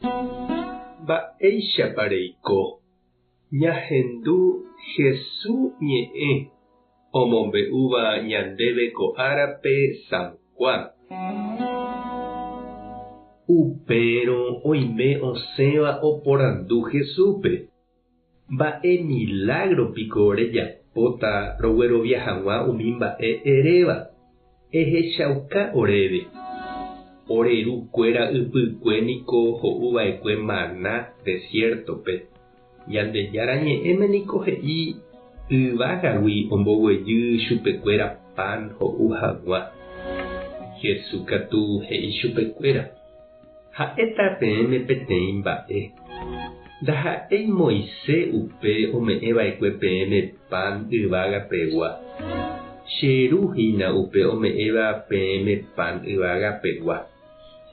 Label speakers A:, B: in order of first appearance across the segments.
A: Mba'éichapareiko ñahendu Jesús ñe'ẽ omombe'úva ñandéve ko árape San Juan. Upérõ oime osẽva oporandu Jesúspe. Mba'e milagropiko rejapóta roguerovia hag̃ua umi mba'e eréva. Ehechauka oréve. Orerukuéra ypykuéniko ho'uva'ekue maná desiertope. Ñandejára ñe'ẽme niko he'i yvágagui omboguejy chupekuéra pan ho'u hag̃ua. Jesús katu he'i chupekuéra. Ha'éta peẽme peteĩ mba'e. Ndaha'éi Moisés upe ome'ẽva'ekue peẽme pan yvagapegua. Cheruhína upe ome'ẽva peẽme pan yvagapegua.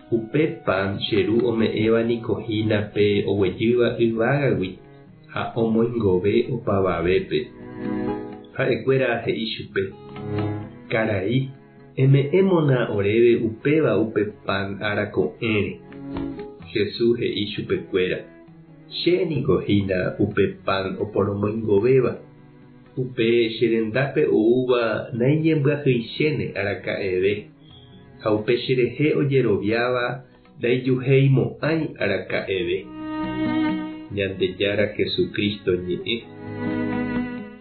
A: Upe pan cheru ome'ẽva niko hína pe oguejýva yvágagui ha omoingove opavavépe. Ha'ekuéra he'i chupe: karai, eme'ẽmona oréve upéva upe pan arako'ẽre. Jesús he'i chupekuéra: chéniko hína upe pan oporomoingovéva. Upe cherendápe oúva nañembyahýichéne araka'eve. Ha upe cherehe ojeroviáva ndaijuhéimo'ãi araka'eve. Ñandejára Jesukristo ñe'ẽ.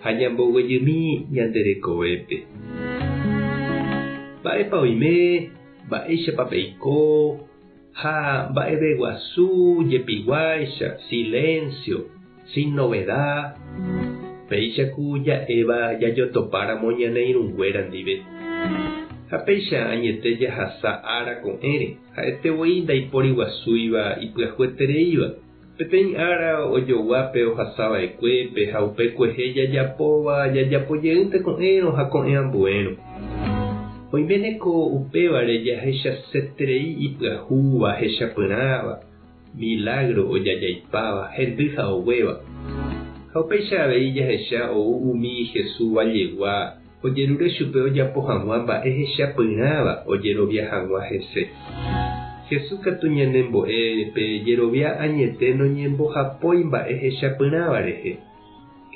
A: Ha ñamboguejymi ñanderekovépe. Mba'épa oime, mba'éichapa peiko, ha mba'eve guasu jepiguáicha, silencio, sin novedad. Péichaku ja'éva jajotopáramo ñane irũnguéra ndive. Ha péicha añete jahasa árako'ẽre, ha'etevoi ndaipóri guasúiva ipyahuetereíva. Peteĩ ára ojoguápe ohasava'ekuépe ha upe kuehe jajapojeýnte ko'ẽrõ ha ko'ẽ ambuérõ. Oiméneko upévare jahechaseterei ipyahúva hechapyrãva, milagro ojajaipáva, hendy ha oguéva. Ha upéicha avei jahecha ou umi Jesús vajegua ojerure chupe ojapo hag̃ua mba'e hechapyrãva ojerovia hag̃ua hese. Jesús katu ñanembo'épe jerovia añete noñembohapói mba'e hechapyrãva rehe.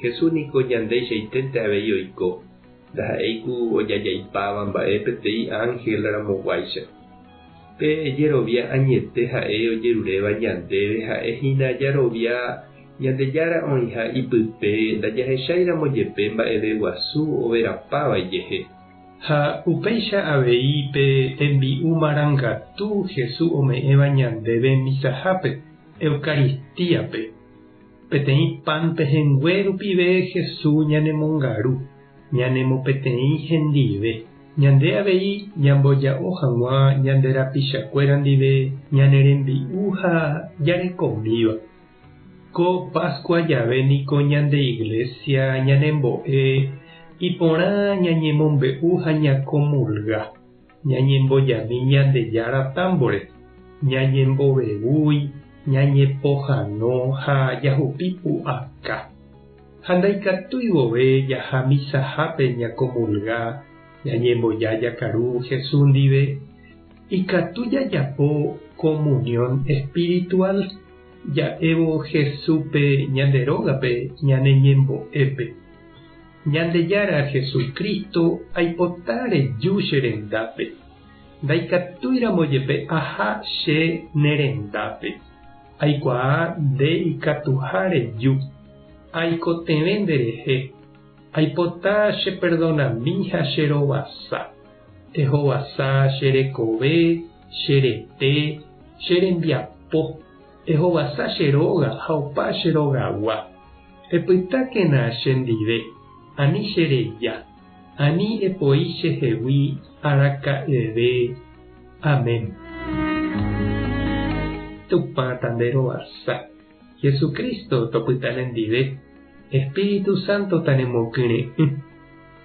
A: Jesús niko ñandéichaiténte avei oiko. Ndaha'éiku ojajaipáva mba'e peteĩ ángel-ramoguáicha. Pe jerovia añete ha'e ojeruréva ñandéve ha'ehína jarovia ñandejára oĩha ipype ndajahecháiramo jepe mba'eve guasu overapáva ijehe. Ha upéicha avei pe tembi'u marangatu Jesús ome'ẽva ñandéve misahápe, Eucaristíape. Peteĩ pan pehẽngue rupive Jesús ñanemongaru, ñanemopeteĩ hendive. Ñande avei ñamboja'o hag̃ua ñande rapichakuéra ndive ñanerembi'u ha jarekomíva. Ko Pascua jave niko ñande iglesia ñanembo'e iporã ñañemombe'u ha ñakomulga, ñañembojami ñandejára támbore, ñañembovevúi, ñañepohãno ha jahupi pu'aka. Ha ndaikatúi vove jaha misahápe ñakomulga, ñañemboja jakaru Jesús ndive, ikatu jajapo comunión espiritual. Ja'évo Jesúspe ñanderógape ñaneñembo'épe. Ñandejára Jesucristo aipota reju che rendápe. Ndaikatúiramo jepe aha che nerendápe. Aikuaa nde ikatuha reju. Aikotevẽ nderehe. Aipota che perdonami ha che rovasa. Ehovasa che rekove, che rete, che rembiapo. Ehovasa che róga ha opa che rógagua. Epytákena che ndive. Ani che reja. Ani epoi che hegui araka'eve. Amén. Tupa tandero asa. Jesucristo topytane ndive. Espíritu Santo tanemokyre.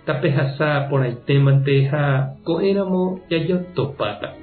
A: Tapehasa porãitémante ha ko'ẽramo jajotopáta.